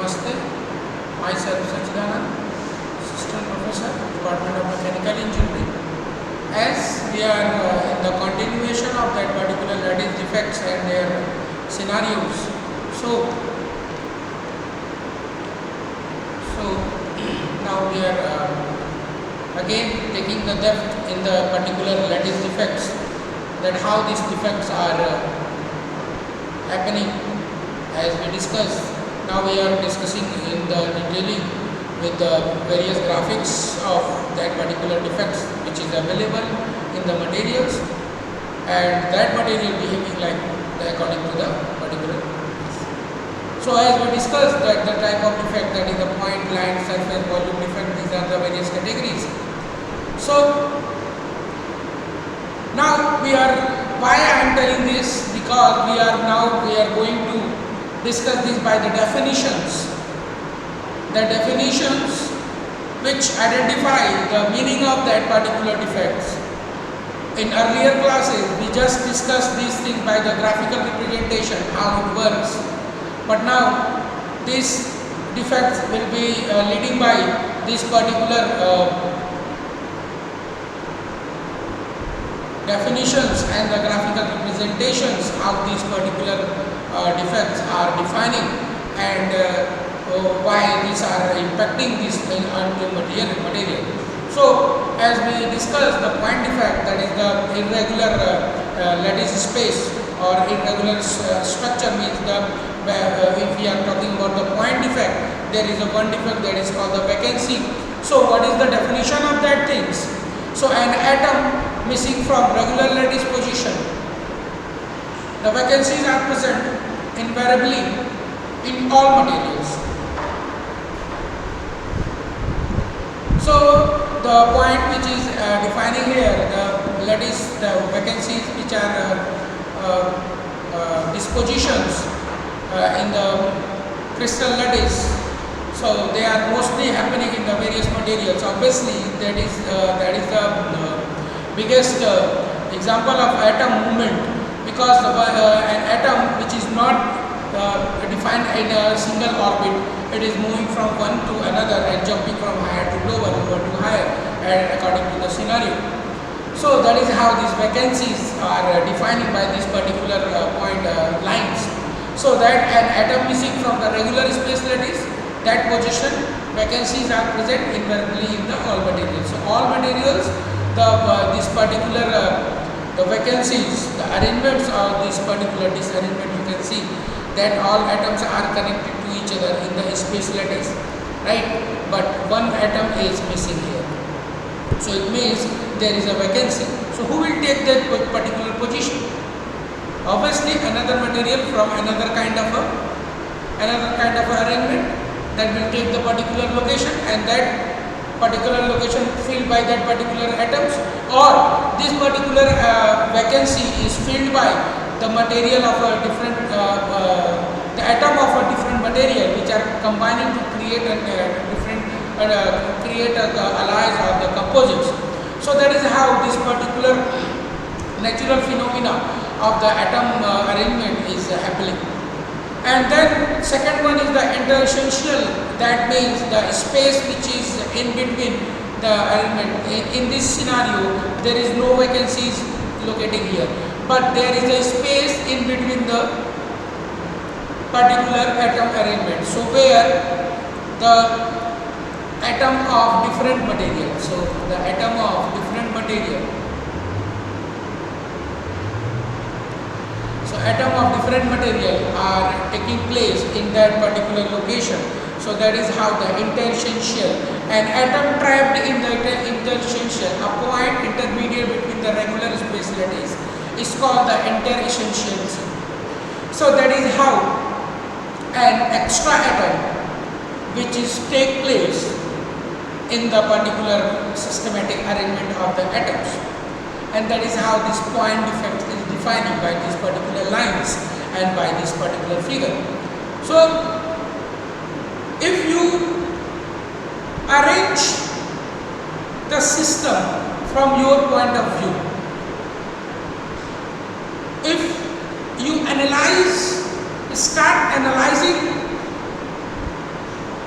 Namaste. Myself Sachidanand, Assistant Professor, Department of Mechanical Engineering. As we are in the continuation of that particular lattice defects and their scenarios, so now we are again taking the depth in the particular lattice defects, that how these defects are happening as we discussed. Now we are discussing in the detailing with the various graphics of that particular defects which is available in the materials, and that material behaving like according to the particular. So as we discussed that the type of defect, that is the point, line, surface, volume defect, these are the various categories. So now why I am telling this, because we are going to discuss this by the definitions. The definitions which identify the meaning of that particular defects. In earlier classes we just discussed these things by the graphical representation, how it works. But now these defects will be leading by this particular definitions and the graphical representations, how these particular defects are defining and why these are impacting this material. So as we discussed, the point defect, that is the irregular lattice space or irregular structure, means if we are talking about the point defect, there is a one defect that is called the vacancy. So what is the definition of that things? So an atom missing from regular lattice position, the vacancies are present invariably in all materials. So the point which is defining here, the lattice, the vacancies which are dispositions in the crystal lattice, so they are mostly happening in the various materials. Obviously that is the biggest example of atom movement, because an atom which is not defined in a single orbit, it is moving from one to another and jumping from higher to lower, lower to higher, and according to the scenario. So that is how these vacancies are defining by these particular point lines. So that an atom missing from the regular space lattice, that position, vacancies are present invariably in the all materials. So all materials, this particular the vacancies, the arrangements of this particular disarrangement, you can see that all atoms are connected to each other in the space lattice, right? But one atom is missing here. So it means there is a vacancy. So who will take that particular position? Obviously another material from another kind of arrangement that will take the particular location, and that particular location filled by that particular atoms, or this particular vacancy is filled by the material of a different the atom of a different material which are combining to create a different alloys or the composites. So that is how this particular natural phenomena of the atom arrangement is happening. And then second one is the interessential, that means the space which is in between the arrangement. In this scenario there is no vacancies locating here, but there is a space in between the particular atom arrangement. So where the atom of different material, so the atom of different material, so atom of different material are taking place in that particular location. So that is how the interessential, an atom trapped in the interessential, a point intermediate between the regular space lattice, is called the interessential. So that is how an extra atom which is take place in the particular systematic arrangement of the atoms, and that is how this point defect is defining by these particular lines and by this particular figure. So if you arrange the system from your point of view, if you start analyzing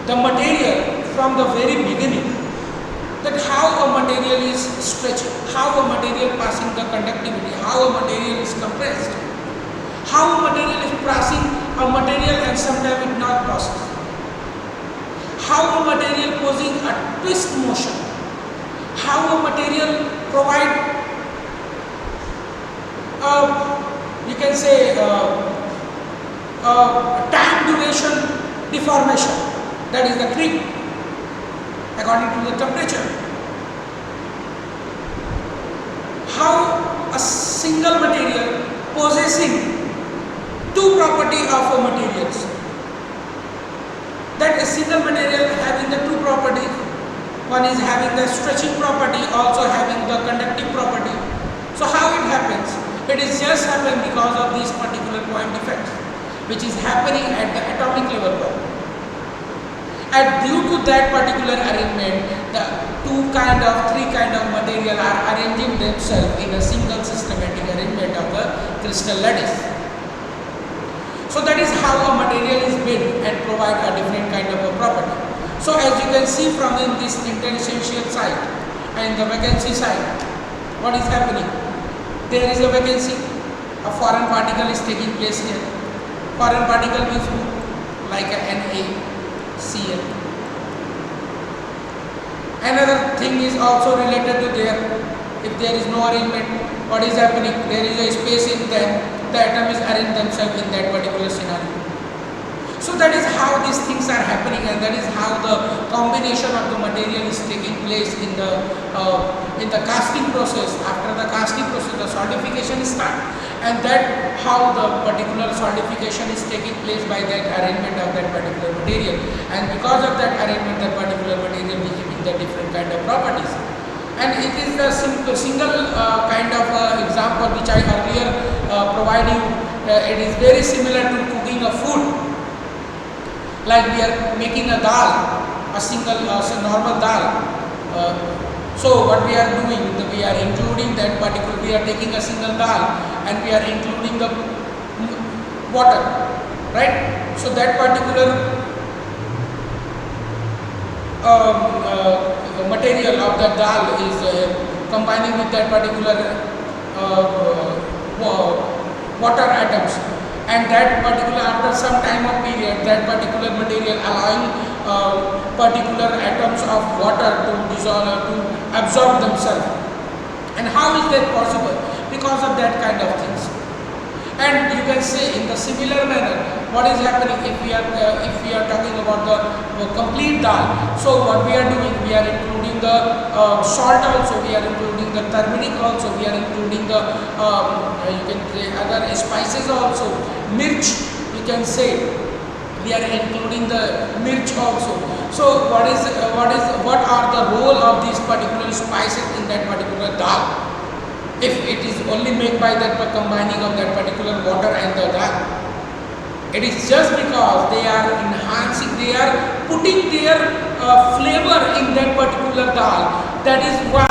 the material from the very beginning, that how a material is stretching, how a material passing the conductivity, how a material is compressed, how a material is passing a material and sometimes it not passes, how a material causing a twist motion, how a material provide you can say time duration deformation, that is the creep according to the temperature. How a single material possessing two property of a materials, that a single material having the two properties, one is having the stretching property, also having the conductive property. So how it happens? It is just happening because of these particular point defects which is happening at the atomic level. And due to that particular arrangement, the three kind of material are arranging themselves in a single systematic arrangement of the crystal lattice. So that is how a material is built and provide a different kind of a property. So as you can see from in this interstitial side and the vacancy side, what is happening? There is a vacancy, a foreign particle is taking place here. Foreign particle means like a NaCl. Another thing is also related to there. If there is no arrangement, what is happening? There is a space in them, the atom is arranged themselves in that particular scenario. So that is how these things are happening, and that is how the combination of the material is taking place in the casting process. After the casting process, the solidification is started, and that how the particular solidification is taking place by that arrangement of that particular material, and because of that arrangement, that particular material is giving the different kind of properties. And it is the single kind of example which I earlier provided you. It is very similar to cooking a food. Like we are making a dal, a single normal dal. So what we are doing, we are including that particular, we are taking a single dal and we are including the water, right? So that particular material of that dal is combining with that particular water atoms, and that particular, after some time of period, that particular material allowing particular atoms of water to dissolve, to absorb themselves. And how is that possible? Because of that kind of things. And you can say in the similar manner, what is happening if we are talking about the complete dal. So what we are doing, we are including the salt also, we are including the turmeric also, we are including the you can say other spices also, mirch, you can say we are including the mirch also. So what are the role of these particular spices in that particular dal? If it is only made by that combining of that particular water and the dal, it is just because they are enhancing, they are putting their flavor in that particular dal. That is why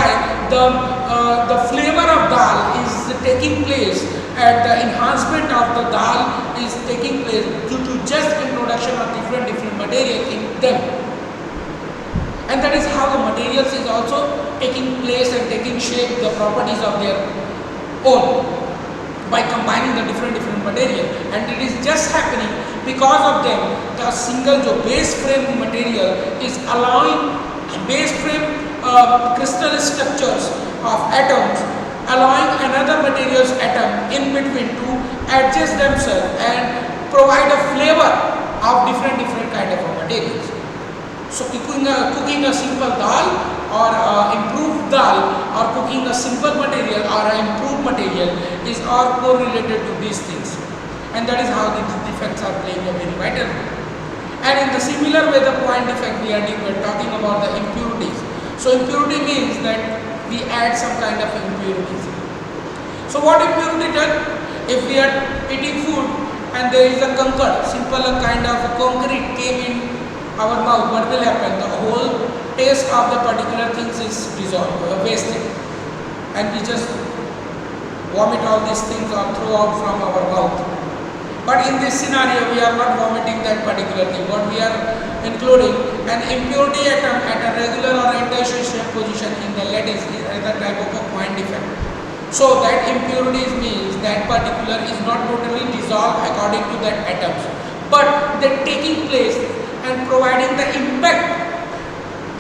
the flavor of dal is taking place, and the enhancement of the dal is taking place due to just introduction of different materials in them. And that is how the materials is also taking place and taking shape, the properties of their own, by combining the different material. And it is just happening because of them. The single base frame material is allowing base frame crystal structures of atoms, allowing another material's atom in between to adjust themselves and provide a flavor of different kind of materials. So cooking a simple dal or improved dal, or cooking a simple material or an improved material is all correlated to these things, and that is how these defects are playing a very vital role. And in the similar way, the point defect, we are talking about the impurities. So impurity means that we add some kind of impurities. So what impurity does? If we are eating food and there is a concrete, simple kind of concrete came in our mouth, what will happen? The whole taste of the particular things is dissolved, wasted, and we just vomit all these things or throw out from our mouth. But in this scenario, we are not vomiting that particular thing. What we are including an impurity atom at a regular or anti-shaped position in the lattice is another type of a point defect. So that impurities means that particular is not totally dissolved according to that atoms, but they taking place and providing the impact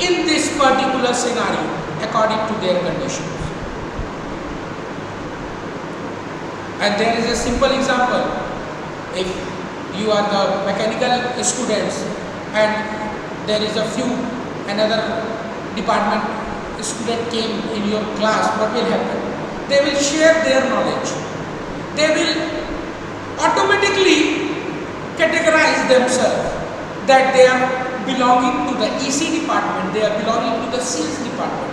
in this particular scenario according to their conditions. And there is a simple example. If you are the mechanical students and there is a few another department student came in your class, what will happen? They will share their knowledge. They will automatically categorize themselves that they are belonging to the EC department, they are belonging to the CS department.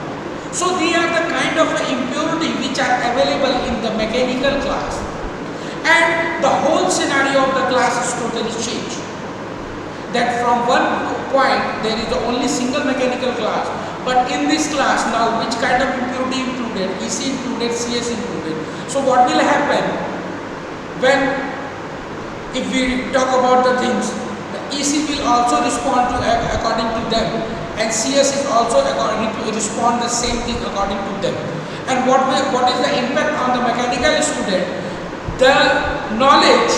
So they are the kind of impurity which are available in the mechanical class, and the whole scenario of the class is totally changed. That from one point there is the only single mechanical class, but in this class now which kind of impurity included? EC included, CS included. So what will happen when, if we talk about the things, the EC will also respond to according to them, and CS is also according to respond the same thing according to them. And what is the impact on the mechanical student? The knowledge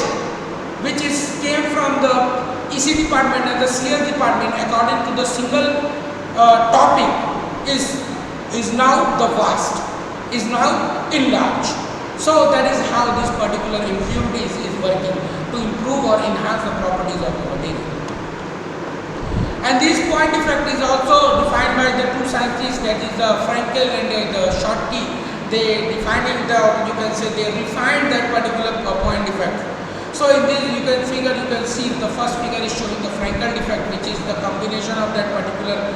which came from the EC department and the CS department according to the single topic is now the vast, is now enlarged. So that is how this particular impurities is working to improve or enhance the properties of the material. And this point defect is also defined by the two scientists, that is the Frankel and the Schottky. They defined you can say they refined that particular point defect. So in this you can see the first figure is showing the Frankel defect, which is the combination of that particular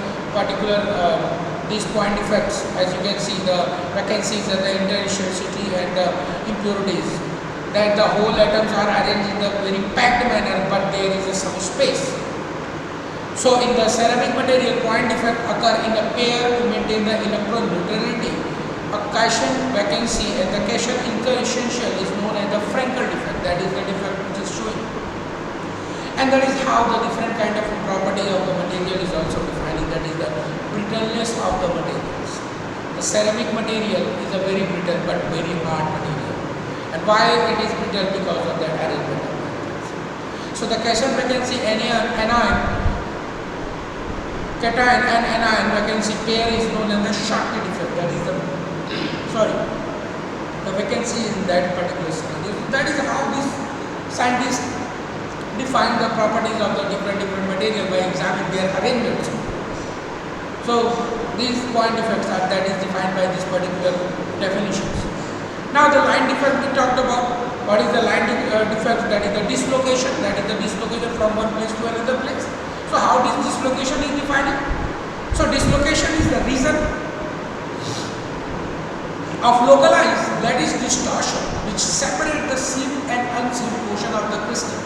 these point defects. As you can see, the vacancies and the intensity and the impurities, that the whole atoms are arranged in a very packed manner, but there is some space. So in the ceramic material, point defect occur in a pair to maintain the electron neutrality. A cation vacancy and the cation incoessential is known as the Frankel defect. That is the defect which is showing. And that is how the different kind of property of the material is also defining. That is the brittleness of the materials. The ceramic material is a very brittle but very hard material. And why it is brittle? Because of that arrangement of materials. So the cation vacancy anion, cation and anion vacancy pair is known as the Schottky defect. That is the vacancy in that particular scenario. That is how these scientists define the properties of the different material by examining their arrangements. So these point defects are that is defined by these particular definitions. Now the line defect we talked about. What is the line defect? That is the dislocation. That is the dislocation from one place to another place. So how this dislocation is defined? So dislocation is the reason of localized lattice distortion which separate the slip and unslip portion of the crystal.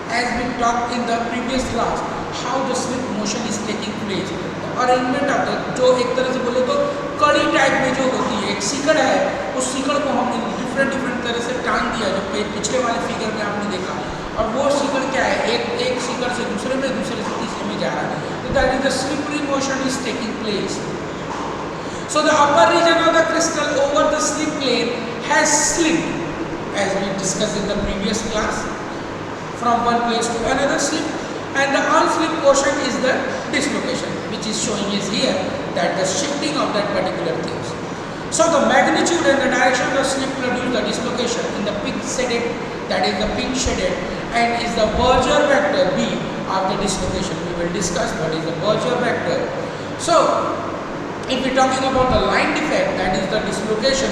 As we talked in the previous class, how the slip motion is taking place. The arrangement of the, जो एक तरह से बोले तो कड़ी type में जो होती है, एक सीकड़ है, उस सीकड़ को हमने डिफरेंट तरह से टांग दिया, जो पिछले वाले फिगर में आपने देखा, और वो सीकड़ क्या है, एक सीकड़ से दूसरे में तीसरे में जा रहा है. So that is the slippery motion is taking place. So the upper region of the crystal over the slip plane has slipped, as we discussed in the previous class, from one place to another slip, and the unslipped portion is the dislocation, which is showing is here, that the shifting of that particular things. So the magnitude and the direction of the slip produce the dislocation in the pink shaded, that is the pink shaded, and is the Berger vector B of the dislocation. We will discuss what is the Berger vector. So if we are talking about the line defect, that is the dislocation,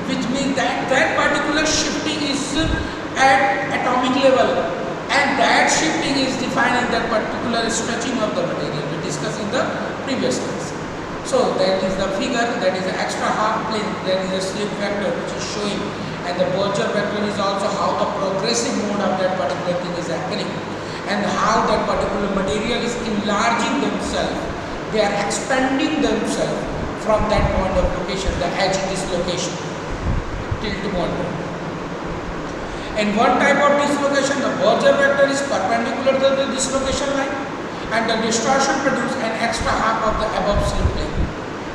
which means that particular shifting is at atomic level, and that shifting is defining that particular stretching of the material we discussed in the previous class. So that is the figure, that is the extra half plane, that is the slip vector which is showing, and the Berger vector is also how the progressive mode of that particular thing is happening, and how that particular material is enlarging themselves. They are expanding themselves from that point of location, the edge dislocation, tilt moment. In one type of dislocation, the Berger vector is perpendicular to the dislocation line, and the distortion produces an extra half of the above slip plane,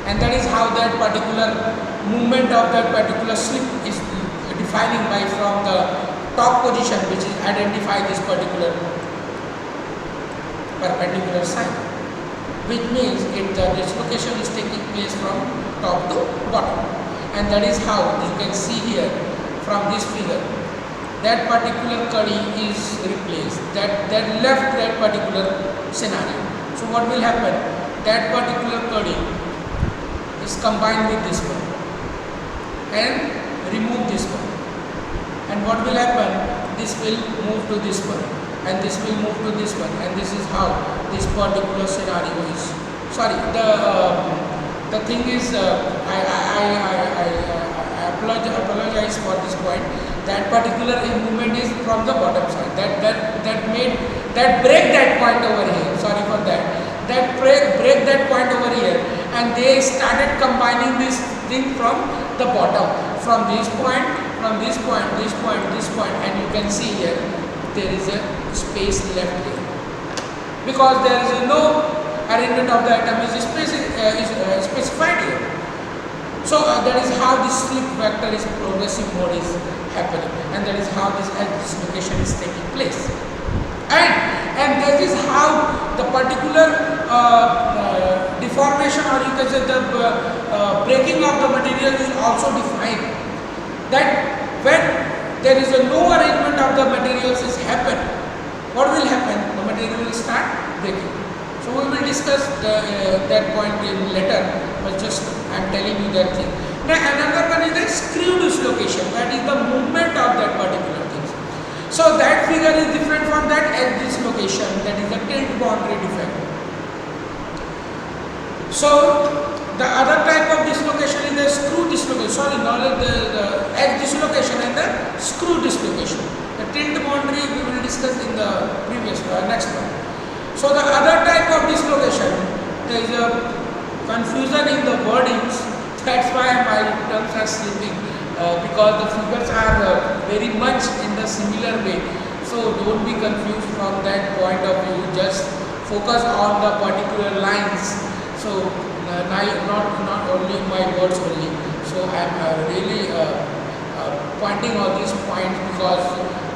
and that is how that particular movement of that particular slip is defining by from the top position, which is identify this particular perpendicular side, which means the dislocation is taking place from top to bottom, and that is how you can see here from this figure that particular cuddy is replaced, that left that particular scenario. So what will happen, that particular cuddy is combined with this one and remove this one, and what will happen, this will move to this one and this will move to this one, and this is how this particular scenario is. Sorry, the thing is, I apologize for this point. That particular movement is from the bottom side. That break that point over here. Sorry for that. That break that point over here, and they started combining this thing from the bottom, from this point, this point, and you can see here there is a space left here because there is no arrangement of the atom is specified here. So that is how this slip vector is progressive mode is happening, and that is how this dislocation is taking place, and that is how the particular deformation, or you can say the breaking of the material is also defined. That when there is a no arrangement of the materials is happen, what will happen? The material will start breaking. So we will discuss that point in later, but just I am telling you that thing. Now another one is the screw dislocation, that is the movement of that particular thing. So that figure is different from that edge dislocation, that is the tilt boundary defect. So the other type of dislocation is the screw dislocation, sorry, not the edge dislocation and the screw dislocation. The tilt boundary we will discuss in the previous next one. So the other type of dislocation, there is a confusion in the wordings. That's why my terms are slipping, because the figures are very much in the similar way. So don't be confused from that point of view. Just focus on the particular lines. So not only my words only. So I am really pointing on these points because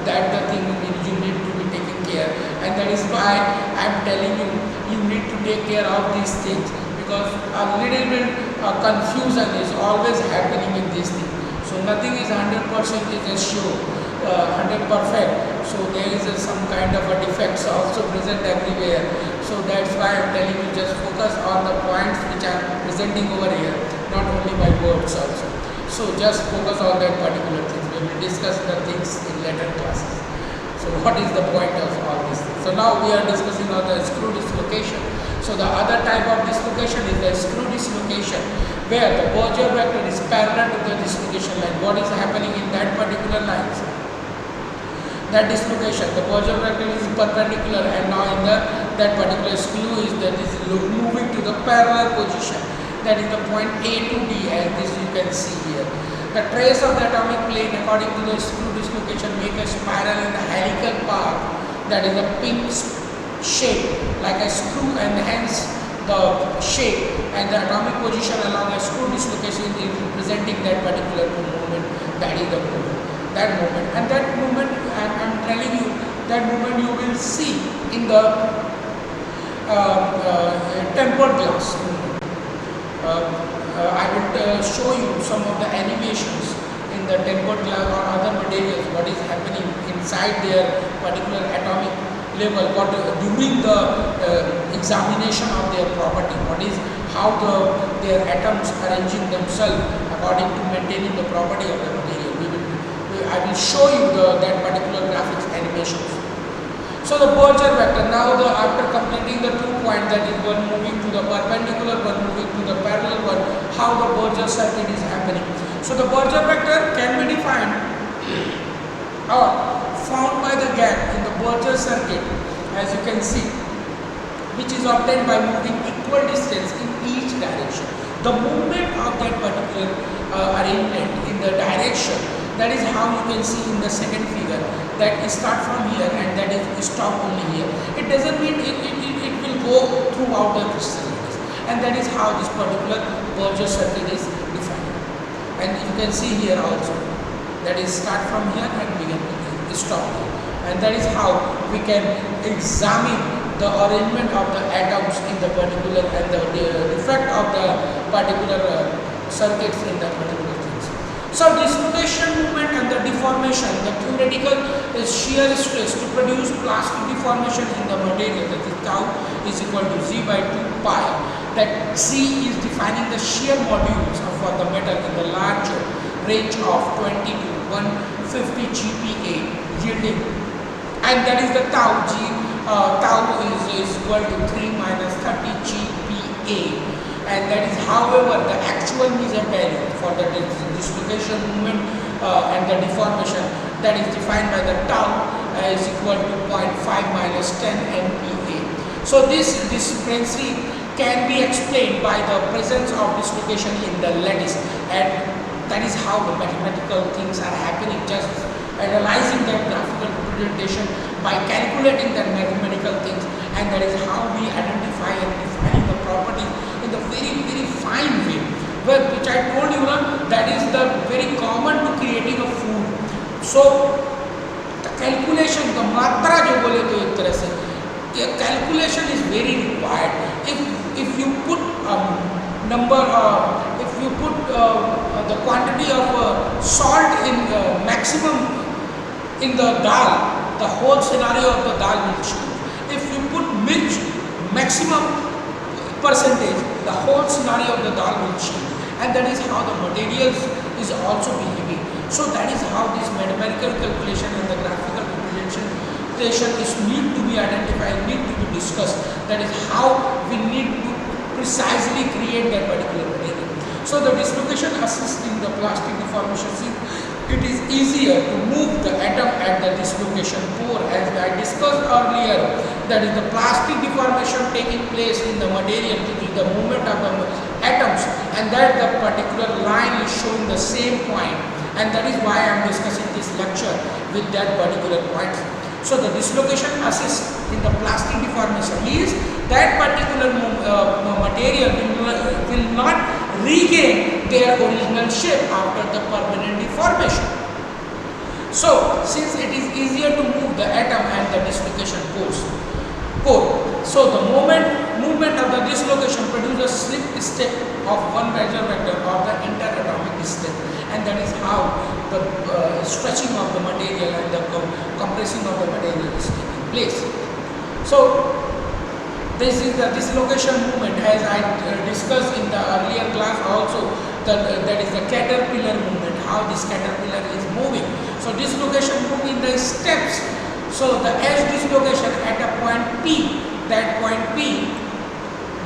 that the thing you need to be taken care, and that is why I am telling you, you need to take care of these things, because a little bit confusion is always happening in these things. So nothing is 100% is a sure, 100 perfect. So there is some kind of a defects also present everywhere. So that's why I am telling you, just focus on the points which are presenting over here, not only by words also. So just focus on that particular thing. We will discuss the things in later classes. So what is the point of all these things? So now we are discussing on the screw dislocation. So the other type of dislocation is the screw dislocation, where the Berger vector is parallel to the dislocation line. What is happening in that particular line? That dislocation, the Berger vector is perpendicular, and now in that particular screw is moving to the parallel position. That is the point A to D, as this you can see here. The trace of the atomic plane according to the screw dislocation make a spiral in the helical path, that is a pink shape like a screw, and hence the shape and the atomic position along a screw dislocation is representing that particular movement. That is the movement. That movement, and that movement I am telling you, that movement you will see in the tempered glass. I will show you some of the animations in the tempered glass or other materials, what is happening inside their particular atomic level, what during the examination of their property, what is how their atoms arranging themselves according to maintaining the property of the material. I will show you that particular graphics animations. So the Berger vector, now after completing the 2 points, that is one moving to the perpendicular, one moving to the parallel one, how the Berger circuit is happening. So the Berger vector can be defined or found by the gap in the Berger circuit, as you can see, which is obtained by moving equal distance in each direction. The movement of that particular arrangement in the direction That is how you can see in the second figure that it start from here and that is stop only here. It doesn't mean it will go throughout the crystal lattice, and that is how this particular Borgia circuit is defined. And you can see here also that is start from here and begin to stop here, and that is how we can examine the arrangement of the atoms in the particular and the effect of the particular circuits in the particular things. So dislocation movement and the deformation, the theoretical is shear stress to produce plastic deformation in the material, that is tau is equal to z by 2 pi. That z is defining the shear modules for the metal in the large range of 20 to 150 GPa yielding, and that is the tau is equal to 3 minus 30 GPa, and that is however the actual measured value for the dislocation movement and the deformation, that is defined by the tau is equal to 0.5 minus 10 MPa. So this discrepancy can be explained by the presence of dislocation in the lattice, and that is how the mathematical things are happening, just analyzing that graphical representation by calculating that mathematical things, and that is how we identify and define the properties in the very fine way, which I told you that is the very common to creating a food. So the calculation, the matra jo bole to ek tarah se, the calculation is very required. If you put number, if you put the quantity of salt in maximum in the dal, the whole scenario of the dal will change. If you put mirch maximum percentage, the whole scenario of the dal will change, and that is how the materials is also behaving. So that is how this mathematical calculation and the graphical representation is need to be identified, need to be discussed. That is how we need to precisely create that particular material. So the dislocation assists in the plastic deformation. It is easier to move the atom at the dislocation pore, as I discussed earlier. That is the plastic deformation taking place in the material due to the movement of the atoms, and that the particular line is showing the same point, and that is why I am discussing this lecture with that particular point. So the dislocation assists in the plastic deformation is that particular material will not regain their original shape after the permanent deformation. So since it is easier to move the atom and the dislocation core, so the movement of the dislocation produces a slip step of one major vector of the interatomic distance, and that is how the stretching of the material and the compressing of the material is taking place. So this is the dislocation movement, as I discussed in the earlier class also, that is the caterpillar movement, how this caterpillar is moving. So dislocation move in the steps. So the edge dislocation at a point P, that point P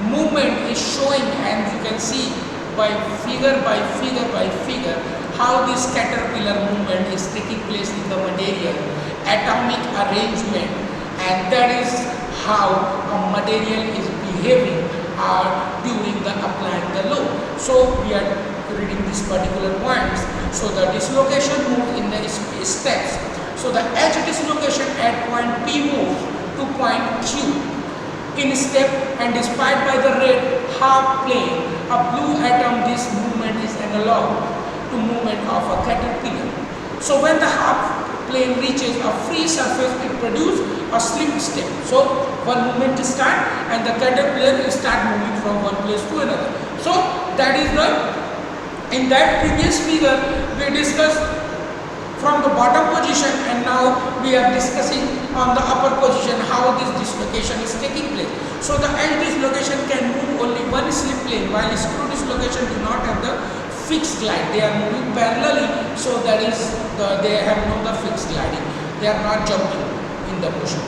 movement is showing, and you can see by figure how this caterpillar movement is taking place in the material, atomic arrangement, and that is how a material is behaving during the applying the load. So we are reading these particular points. So the dislocation move in the steps. So the edge dislocation at point P moves to point Q in step, and despite by the red half plane, a blue atom, this movement is analog to movement of a caterpillar. So when the half plane reaches a free surface, it produces a slip step. So one movement is start, and the caterpillar will start moving from one place to another. So that is in that previous figure we discussed from the bottom position, and now we are discussing on the upper position how this dislocation is taking place. So the edge dislocation can move only one slip plane, while screw dislocation do not have the fixed glide. They are moving parallelly, so that is they have no fixed gliding. They are not jumping in the motion.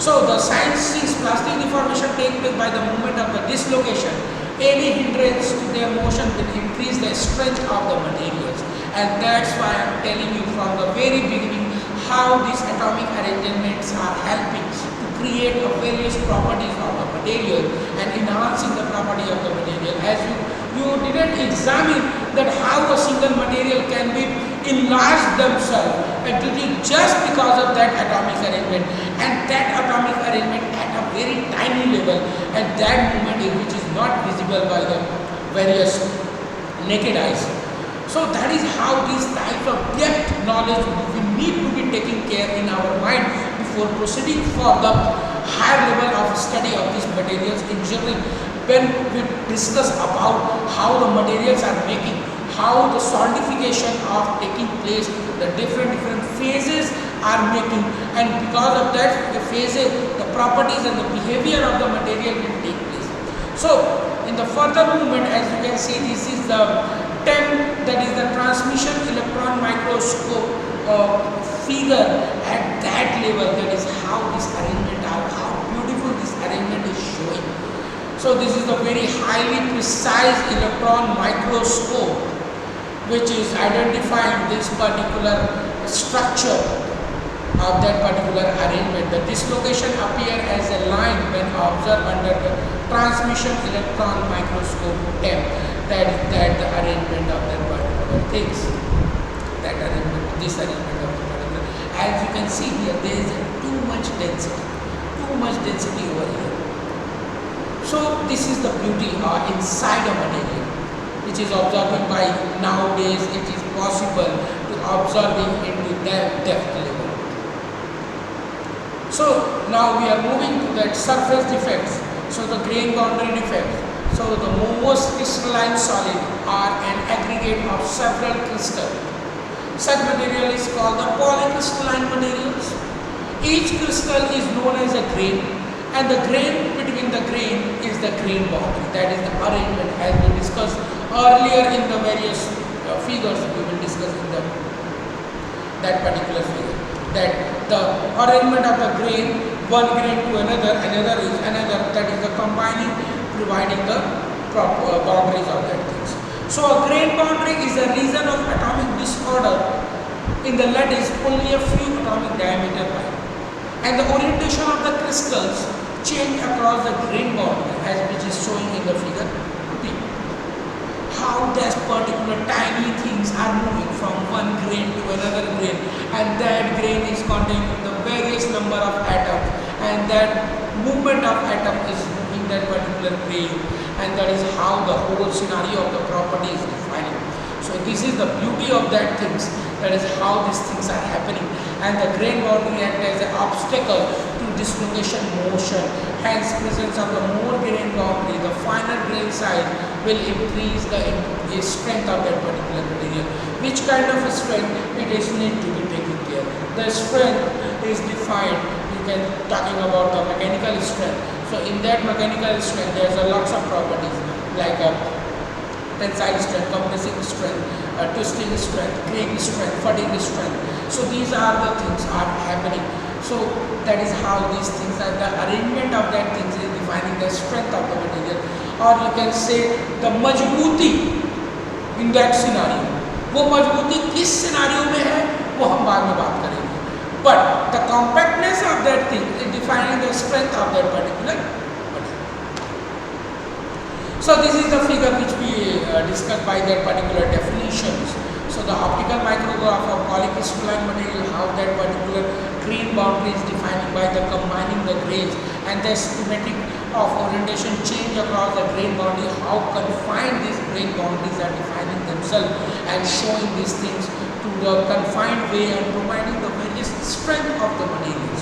So the science since plastic deformation takes place by the movement of the dislocation, any hindrance to their motion will increase the strength of the materials, and that's why I am telling you from the very beginning how these atomic arrangements are helping to create the various properties of the material and enhancing the property of the material. As you didn't examine that how a single material can be enlarge themselves and to do just because of that atomic arrangement, and that atomic arrangement at a very tiny level, and that movement which is not visible by the various naked eyes. So that is how these types of depth knowledge we need to be taken care in our mind before proceeding for the higher level of study of these materials in general. When we discuss about how the materials are making, how the solidification of taking place, the different phases are making, and because of that the phases, the properties and the behavior of the material will take place. So in the further movement, as you can see, this is the 10, that is the transmission electron microscope figure at that level. That is how this arrangement, how beautiful this arrangement is showing. So this is the very highly precise electron microscope which is identifying this particular structure of that particular arrangement. The dislocation appear as a line when observed under the transmission electron microscope TEM. That the arrangement of that particular things. That arrangement, this arrangement of the particular. As you can see here, there is too much density over here. So this is the beauty inside a material, which is observing by nowadays. It is possible to observing into that depth level. So now we are moving to that surface defects. So the grain boundary defects. So the most crystalline solid are an aggregate of several crystals. Such material is called the polycrystalline materials. Each crystal is known as a grain, and the grain between the grain is the grain boundary. That is the arrangement as we discussed earlier in the various figures we will discuss in that particular figure. That the arrangement of the grain, one grain to another, another is another, that is the combining, providing the proper boundaries of that things. So a grain boundary is a region of atomic disorder in the lattice only a few atomic diameter wide, and the orientation of the crystals change across the grain boundary as which is showing in the figure B. How these particular tiny things are moving from one grain to another grain, and that grain is containing the various number of atoms, and that movement of atom is moving that particular grain, and that is how the whole scenario of the property is defining. So this is the beauty of that things. That is how these things are happening, and the grain boundary acts as an obstacle to dislocation motion. Hence, presence of the more grain boundary, the finer grain size will increase the strength of that particular material. Which kind of a strength it is need to be taken care. The strength is defined. You can talking about the mechanical strength. So in that mechanical strength, there is a lots of properties like tensile strength, compressive strength, twisting strength, crane strength, fatigue strength. So these are the things are happening. So that is how these things are, the arrangement of that things is defining the strength of the material, or you can say the मजबूती in that scenario. वो मजबूती किस scenario में है वो हम बाद में बात करेंगे. But the compactness of that thing is defining the strength of that particular material. So this is the figure which we discussed by that particular definitions. So the optical micrograph of polycrystalline material, how that particular grain boundary is defined by the combining the grains, and the schematic of orientation change across the grain boundary, how confined these grain boundaries are defining themselves and showing these things to the confined way and providing the various strength of the materials.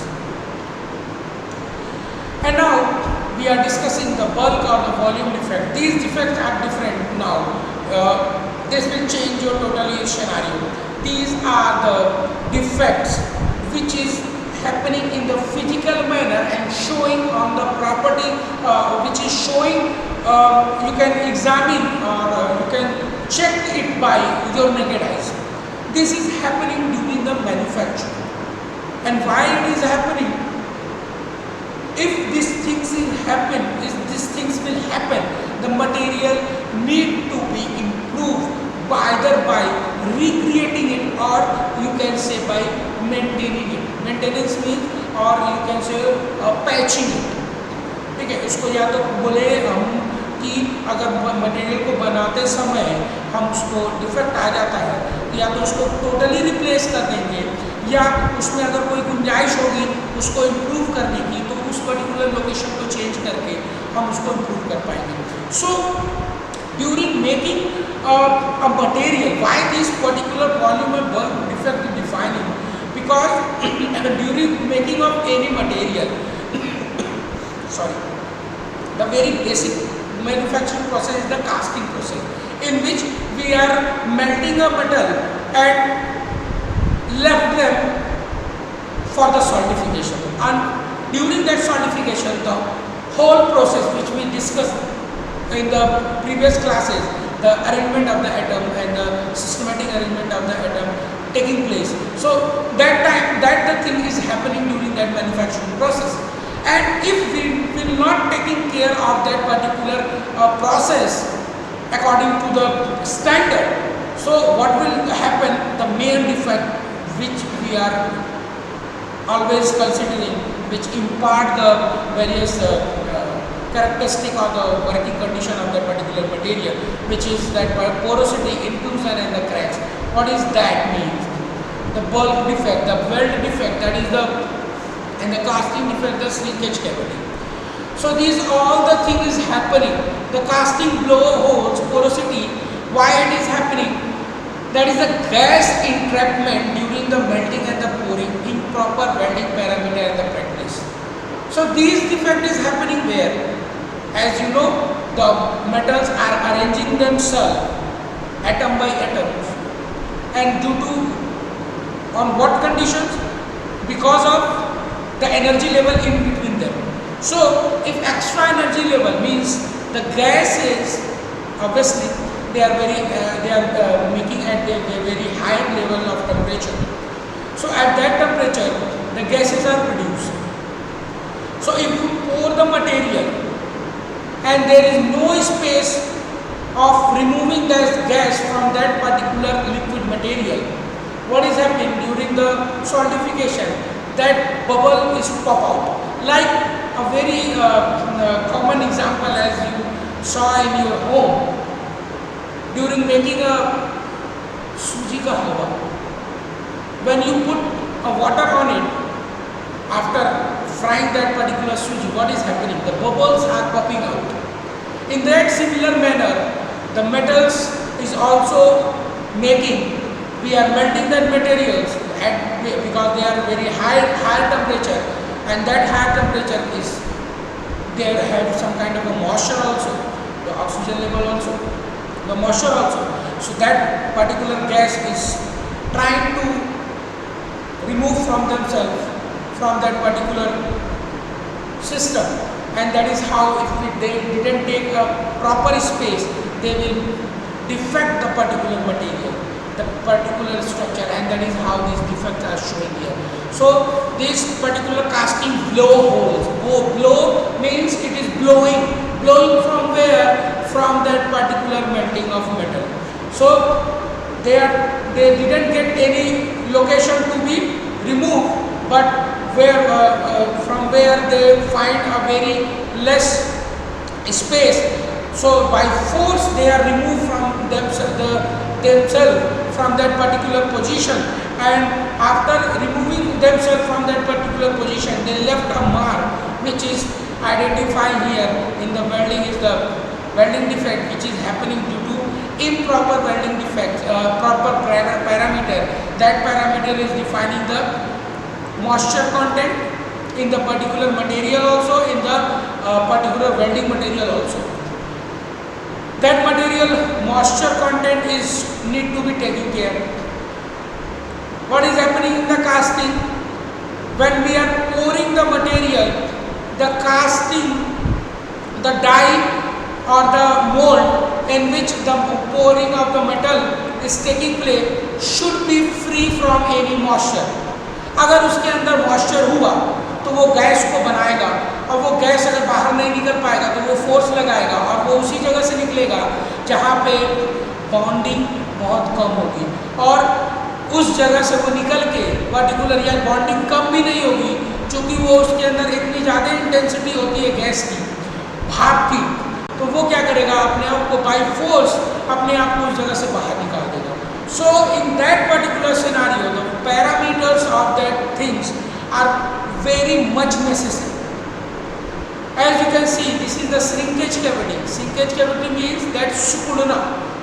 And now we are discussing the bulk or the volume defect. These defects are different now. This will change your totally scenario. These are the defects which is happening in the physical manner and showing on the property which is showing, you can examine or you can check it by your naked eyes. This is happening during the manufacture. And why it is happening? If these things will happen, the material need to be improved either by recreating it, or you can say by maintaining it. Maintenance means, or you can say patching it. ठीक है, इसको या तो बोले हम कि अगर material को बनाते समय हम उसको डिफेक्ट आ जाता है, या तो उसको टोटली रिप्लेस कर देंगे, या उसमें अगर कोई गुंजाइश होगी उसको इम्प्रूव करने की, तो उस पर्टिकुलर लोकेशन को चेंज करके हम उसको इम्प्रूव कर पाएंगे। So during making a material, why this particular polymer bulk defect is defining? Because during making of any material, sorry, the very basic manufacturing process is the casting process, in which we are melting a metal and left them for the solidification, and during that solidification the whole process which we discussed in the previous classes, the arrangement of the atom and the systematic arrangement of the atom taking place. So that time, that the thing is happening during that manufacturing process, and if we will not taking care of that particular process according to the standard, so what will happen? The main defect which we are always considering, which impart the various characteristic or the working condition of that particular material, which is that porosity, inclusion and the cracks. What is that means? The bulk defect, the weld defect, that is the, and the casting defect, the shrinkage cavity. So these all the thing is happening. The casting blowholes, porosity, why it is happening? That is the gas entrapment during the melting and the pouring, improper welding parameter and the practice. So these defect is happening where, as you know, the metals are arranging themselves atom by atoms, and due to, on what conditions? Because of the energy level in between them. So if extra energy level means the gases, obviously they are very making at a very high level of temperature. So at that temperature the gases are produced. So if you pour the material and there is no space of removing that gas from that particular liquid material, what is happening during the solidification? That bubble is pop out. Like a very common example as you saw in your home during making a suji ka halwa. When you put a water on it after frying that particular suji, what is happening? The bubbles are popping out. In that similar manner, the metals is also making, we are melting that materials at, because they are very high temperature, and that high temperature is, they have some kind of a moisture also, the oxygen level also, the moisture also. So that particular gas is trying to remove from themselves from that particular system, and that is how if they didn't take a proper space, they will defect the particular material, the particular structure, and that is how these defects are showing here. So this particular casting blowholes, blow means it is blowing from where? From that particular melting of metal. So they didn't get any location to be removed, but where from where they find a very less space, so by force they are removed from themselves from that particular position, and after removing themselves from that particular position, they left a mark which is identified here in the welding, is the welding defect which is happening due to improper welding defect, proper parameter. That parameter is defining the moisture content in the particular material, also in the particular welding material also. That material moisture content is need to be taken care. What is happening in the casting? When we are pouring the material, the casting, the die or the mold in which the pouring of the metal is taking place should be free from any moisture. अगर उसके अंदर moisture हुआ तो वो gas को बनाएगा, और वो गैस अगर बाहर नहीं निकल पाएगा तो वो फोर्स लगाएगा, और वो उसी जगह से निकलेगा जहाँ पे बॉन्डिंग बहुत कम होगी, और उस जगह से वो निकल के पर्टिकुलर या बॉन्डिंग कम भी नहीं होगी, क्योंकि वो उसके अंदर इतनी ज़्यादा इंटेंसिटी होती है गैस की, भाप की, तो वो क्या करेगा? आपको बाई फोर्स अपने आप को उस जगह से बाहर निकाल देगा. So in that particular scenario, the parameters of that things are very much necessary. As you can see, this is the shrinkage cavity. Shrinkage cavity means that सिकुड़ना,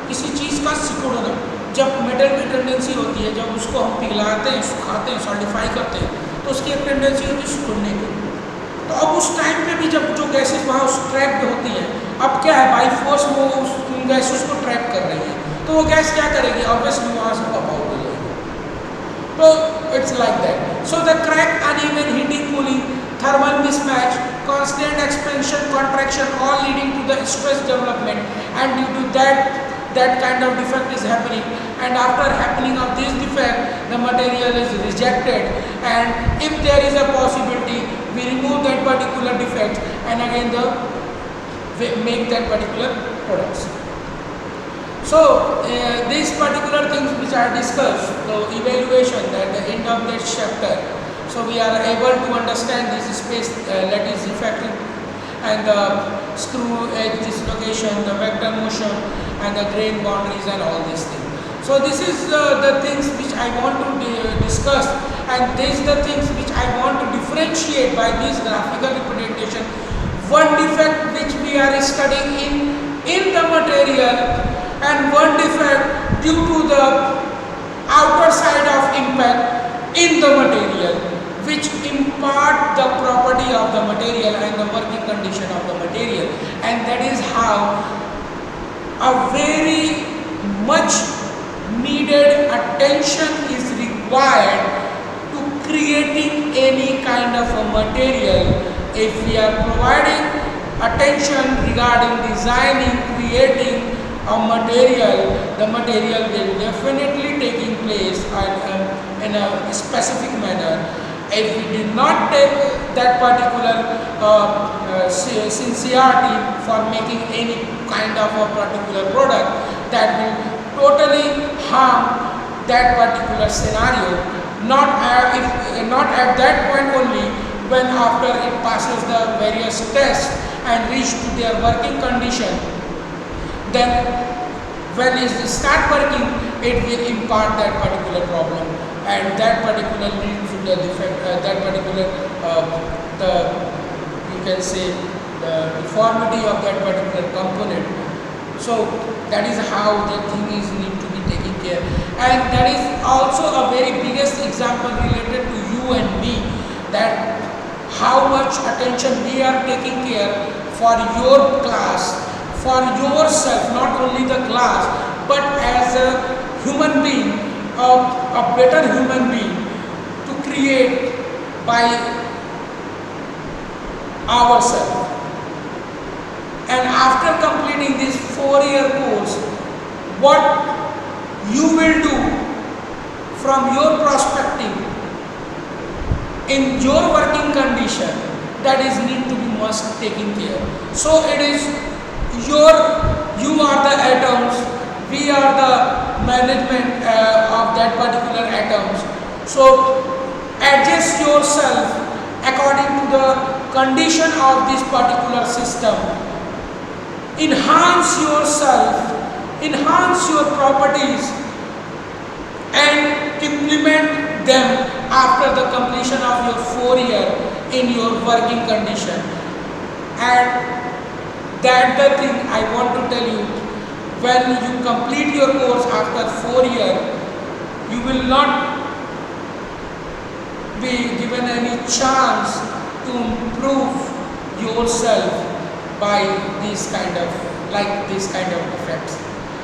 किसी चीज़ का सिकुड़ना. जब मेटल की टेंडेंसी होती है, जब उसको हम पिघलाते हैं, सुखाते हैं, सॉलिडिफाई करते हैं, तो उसकी एक टेंडेंसी होती है सिकुड़ने की. तो अब उस टाइम पे भी जब जो गैसेस वहाँ ट्रैप्ड होती हैं, अब क्या है, बाई फोर्स वो उस गैसेस को ट्रैप कर रही है, तो वो गैस क्या करेगी, ऑब्वियसली वहाँ से पॉप आउट हो जाएगी. तो it's like that. So the crack, uneven heating, cooling, thermal mismatch, constant expansion, contraction, all leading to the stress development, and due to that kind of defect is happening, and after happening of this defect the material is rejected, and if there is a possibility we remove that particular defect and again make that particular products. So these particular things which I discussed, the evaluation at the end of that chapter, so we are able to understand this space lattice defect and the screw edge dislocation, the vector motion and the grain boundaries and all these things. So this is the things which I want to discuss, and these the things which I want to differentiate by this graphical representation. One defect which we are studying in the material, and one defect due to the outer side of impact in the material, which impart the property of the material and the working condition of the material, and that is how a very much needed attention is required to creating any kind of a material. If we are providing attention regarding designing, creating a material, the material will definitely taking place in a specific manner. If we did not take that particular sincerity for making any kind of a particular product, that will totally harm that particular scenario. Not at that point only, when after it passes the various tests and reach to their working condition, then when it start working, it will impart that particular problem, and that particular leads to the defect, that particular you can say the deformity of that particular component. So that is how the thing is need to be taken care, and that is also a very biggest example related to you and me, that how much attention we are taking care for your class, for yourself, not only the class but as a human being, a better human being to create by ourselves. And after completing this 4-year course, what you will do from your perspective in your working condition, that is need to be must taken care. So it is you are the atoms, we are the management of that particular atoms. So adjust yourself according to the condition of this particular system. Enhance yourself, enhance your properties and implement them after the completion of your 4-year in your working condition. And that the thing I want to tell you, when you complete your course after 4 years, you will not be given any chance to improve yourself by this kind of effects.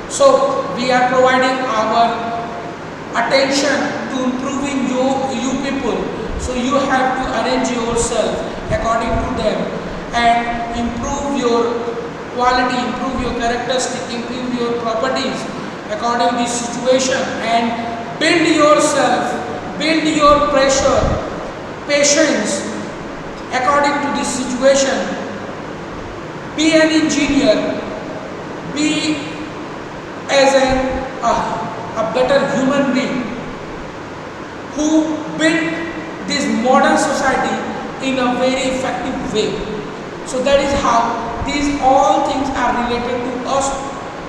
So we are providing our attention to improving you people. So you have to arrange yourself according to them and improve your quality, improve your characteristic, improve your properties according to this situation, and build yourself, build your pressure, patience according to this situation. Be an engineer, be as a better human being who build this modern society in a very effective way. So that is how these all things are related to us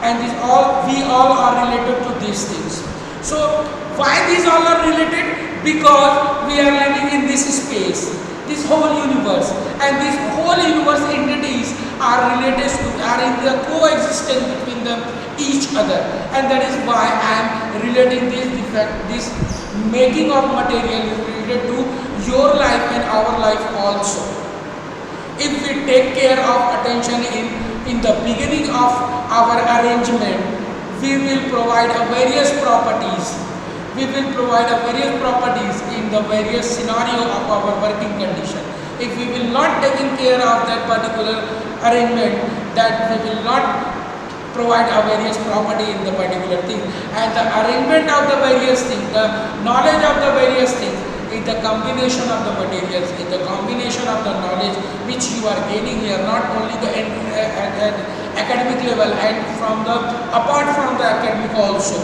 and these all, we all are related to these things. So why these all are related? Because we are living in this space, this whole universe, and these whole universe entities are related to, are in the coexistence between them each other, and that is why I am relating this defect, this making of material is related to your life and our life also. If we take care of attention in the beginning of our arrangement, we will provide a various properties. We will provide a various properties in the various scenario of our working condition. If we will not taking care of that particular arrangement, that we will not provide a various property in the particular thing. And the arrangement of the various things, the knowledge of the various things, is the combination of the materials, is the combination of the knowledge which you are gaining here, not only the academic level and from the apart from the academic also.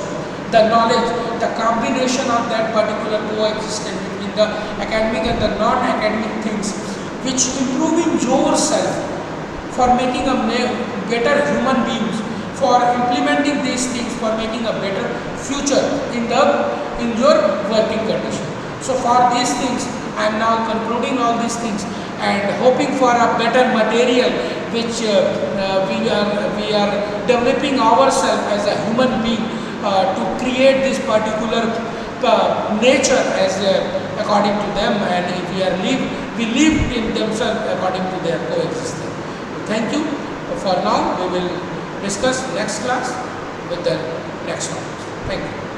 The knowledge, the combination of that particular coexistence between the academic and the non-academic things, which improving yourself for making a better human beings, for implementing these things, for making a better future in your working condition. So for these things, I am now concluding all these things and hoping for a better material which we are developing ourselves as a human being to create this particular nature as according to them, and if we live in themselves according to their coexistence. Thank you. For now, we will discuss next class with the next one. Thank you.